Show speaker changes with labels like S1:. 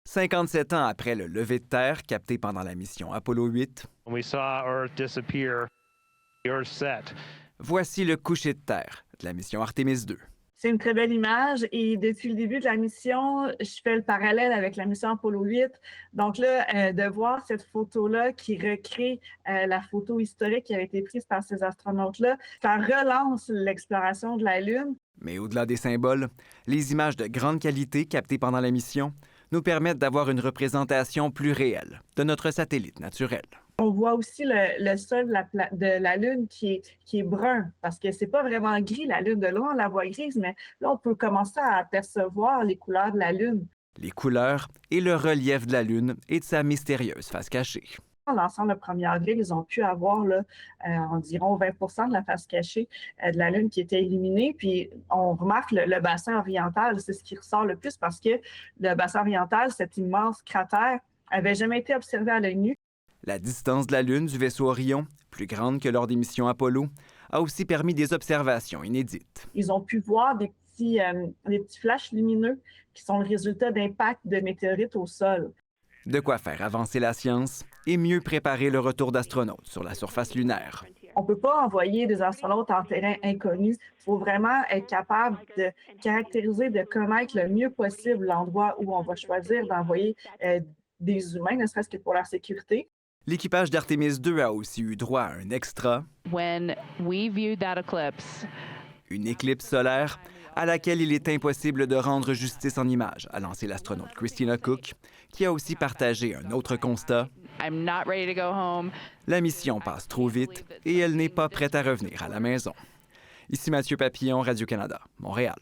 S1: 57 ans après le lever de terre capté pendant la mission Apollo 8,
S2: We saw Earth disappear. The Earth set.
S1: voici le coucher de terre de la mission Artemis 2.
S3: C'est une très belle image et depuis le début de la mission, je fais le parallèle avec la mission Apollo 8. Donc là, de voir cette photo-là qui recrée la photo historique qui avait été prise par ces astronautes-là, ça relance l'exploration de la Lune.
S1: Mais au-delà des symboles, les images de grande qualité captées pendant la mission nous permettent d'avoir une représentation plus réelle de notre satellite naturel.
S3: On voit aussi le sol de la Lune qui est brun, parce que c'est pas vraiment gris, la Lune. De loin, on la voit grise, mais là, on peut commencer à apercevoir les couleurs de la Lune.
S1: Les couleurs et le relief de la Lune et de sa mystérieuse face cachée.
S3: L'ensemble de 1er avril, ils ont pu avoir là, environ 20 de la face cachée de la Lune qui était illuminée. Puis on remarque le bassin oriental, c'est ce qui ressort le plus parce que le bassin oriental, cet immense cratère, n'avait jamais été observé à l'œil nu.
S1: La distance de la Lune du vaisseau Orion, plus grande que lors des missions Apollo, a aussi permis des observations inédites.
S3: Ils ont pu voir des petits flashs lumineux qui sont le résultat d'impacts de météorites au sol.
S1: De quoi faire avancer la science et mieux préparer le retour d'astronautes sur la surface lunaire.
S3: On ne peut pas envoyer des astronautes en terrain inconnu. Il faut vraiment être capable de caractériser, de connaître le mieux possible l'endroit où on va choisir d'envoyer des humains, ne serait-ce que pour leur sécurité.
S1: L'équipage d'Artemis 2 a aussi eu droit à un extra,
S4: When we viewed that eclipse,
S1: une éclipse solaire à laquelle il est impossible de rendre justice en images, a lancé l'astronaute Christina Koch, qui a aussi partagé un autre constat.
S4: I'm not ready to go home.
S1: La mission passe trop vite et elle n'est pas prête à revenir à la maison. Ici Mathieu Papillon, Radio-Canada, Montréal.